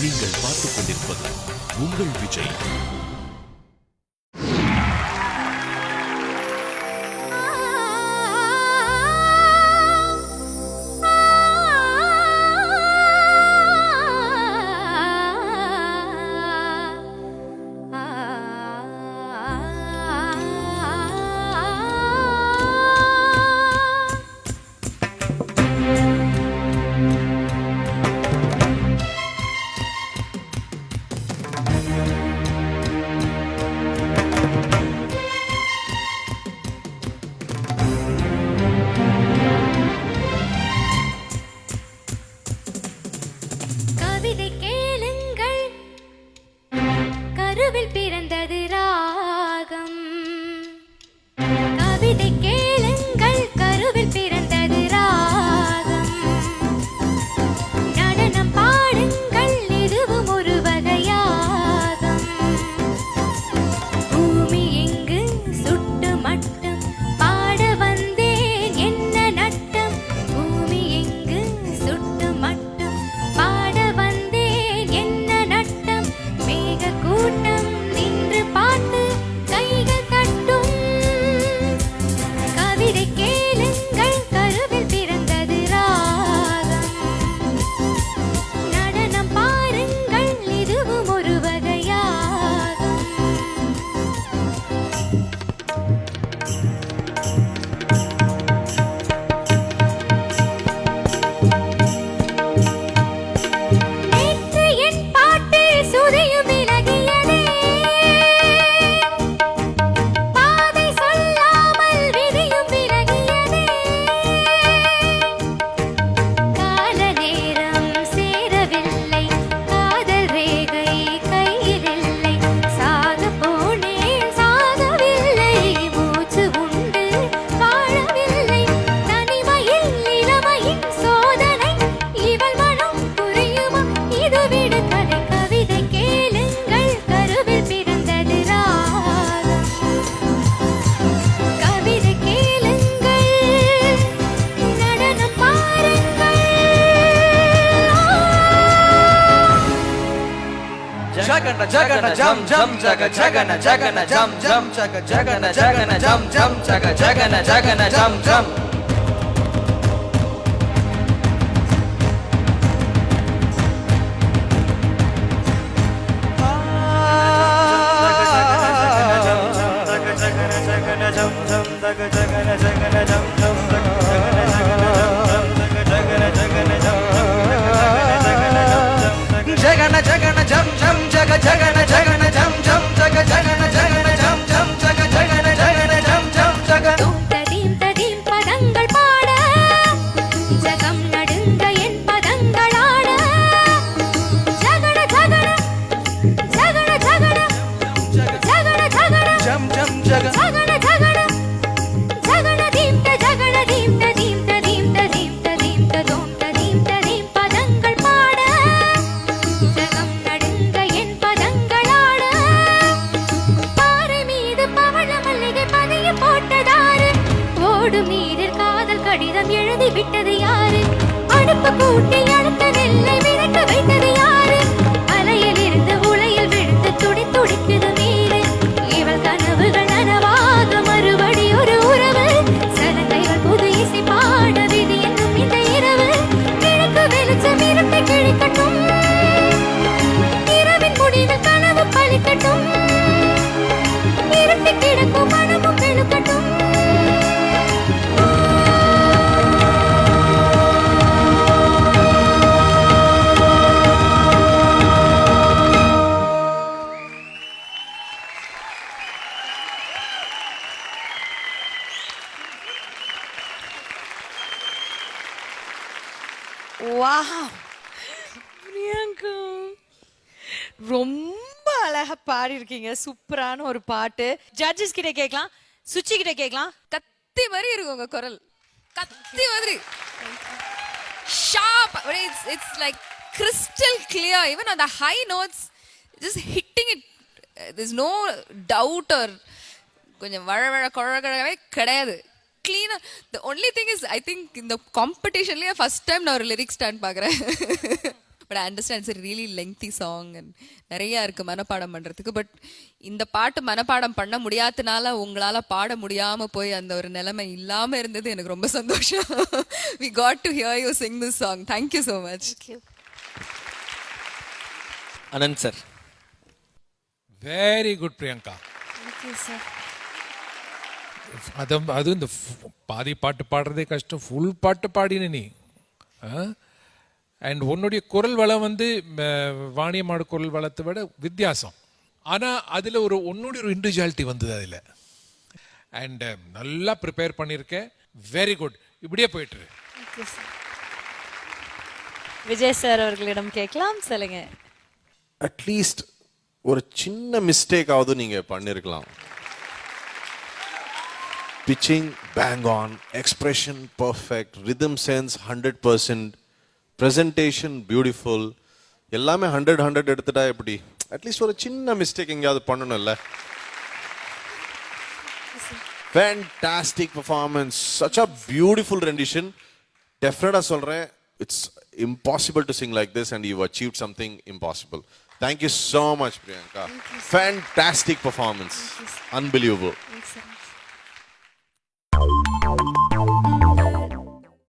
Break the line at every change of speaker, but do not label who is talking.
நீங்கள் பார்த்துக் கொண்டிருப்பது உங்கள் விஜய்.
பிறந்தது ராகம். கவிதை கேளுங்கள், கருவில் பிறந்தது ராகம். நடனம் பாடுங்கள், இதுவும் ஒரு வகையாகும். பூமி எங்கு சுட்டு மட்டும் பாட வந்தேன், என்ன நட்டம். பூமி எங்கு சுட்டு மட்டும் பாட வந்தேன், என்ன நட்டம். மேக கூட்டம் பார்த்து கைகள் தட்டும். கவிதை கேளுங்கள், கருவில் பிறந்தது ராகம். நடனம் பாருங்கள், இதுவும் ஒரு வகையாகும். நேற்று என் பாட்டு சுதியும் விலகியதே.
Jagana jagana jam jam jaga jagana jagana jam jam jaga jagana jagana jam jam jaga jagana jagana jam jam. Jagana jagana jam jam jaga jagana jagana jam jam jaga jagana jagana jam jam jaga jagana jagana jam jam jaga.
ததீம் ததீம் பதங்கள் பாட, ஜகம் நடுங்க என் பதங்கள் ஆட. ஜகட ஜகட ஜகட ஜகட ஜகட ஜகட
jam jam jaga
ஜகட ஜகட ஜகட தீம் த ஜகட தீம் த தீம் த தீம் த தீம் த தீம் த தோம் த தீம் த தீம் பதங்கள் பாட. ஜகம் நடுங்க என் பதங்கள் ஆட. பாறை மீது பவள மல்லிகை பதிய போட்டதாரு. ஓடும் நீரில் காதல் கடிதம் எழுதி விட்டது யாரு. அடுப்பு கூட்டி அடுத்த நெல்லை விரட்ட வைத்தது யாரு. அலையில் இருந்து உலையில் விழுந்து துடி துடிக்குது நீரு. இவள் கனவுகள் நனவாக மறுபடி ஒரு உறவு. சலங்கைகள் புது இசை பாட விதி என்னும் இந்த இரவு. கிழக்கு வெளிச்சம் இருட்டை கிழிக்கட்டும், இரவின் முடிவில் கனவு பலிக்கட்டும். இருட்டி கிடக்கும் மனமும் வெளுக்கட்டும்.
வாவ் பிரியங்கா, ரொம்ப அழகா பாடி இருக்கீங்க. சூப்பரான ஒரு பாட்டு. ஜட்ஜஸ் கிட்ட கேட்கலாம், சுச்சி கிட்ட கேட்கலாம்.
கத்தி மாதிரி இருக்கும் உங்க குரல், கத்தி மாதிரி sharp. It's like crystal clear, even on the high notes just hitting it. There's no doubt or கொஞ்சம் வழவழ குழகழவே கிடையாது. cleaner. The only thing is I think in the competitionலயே first time நான் ஒரு லிரிக் ஸ்டாண்ட் பார்க்குறேன். But I understand it's really lengthy song and நிறையா இருக்குது மனப்பாடம் பண்ணுறதுக்கு. But இந்த பாட்டு மனப்பாடம் பண்ண முடியாதனால உங்களால் பாட முடியாமல் போய் அந்த ஒரு நிலைமை இல்லாமல் இருந்தது எனக்கு ரொம்ப சந்தோஷம். We got to hear you sing this song. Thank you so much.
Anand sir.
Very good Priyanka. அது இந்த பாதி பாட்டு பாடுறதே கஷ்டம், ஃபுல் பாட்டு பாடின நீ. அண்ட் உன்னுடைய குரல் வளம் வந்து வாணியம்மாடு குரல் வளத்தை விட வித்தியாசம். ஆனால் அதில் உன்னுடைய ஒரு இண்டிவிஜுவாலிட்டி வந்தது அதில். அண்ட் நல்லா ப்ரிப்பேர் பண்ணியிருக்கேன். Very good. இப்படியே போயிட்டு.
விஜய் சார் அவர்களிடம் கேட்கலாம். சொல்லுங்க.
அட்லீஸ்ட் ஒரு சின்ன மிஸ்டேக் ஆவது நீங்க பண்ணிருக்கலாம். Pitching bang on, expression perfect, rhythm sense 100%, presentation beautiful, எல்லாமே 100 எடுத்துட்டா எப்படி? அட்லீஸ்ட் ஒரு சின்ன மிஸ்டேக் எங்கேயாவது பண்ணணும்ல. Fantastic performance, such a beautiful rendition. Definitely சொல்றேன், it's impossible to sing like this and you've achieved something impossible. Thank you so much, Priyanka. Fantastic performance. Unbelievable.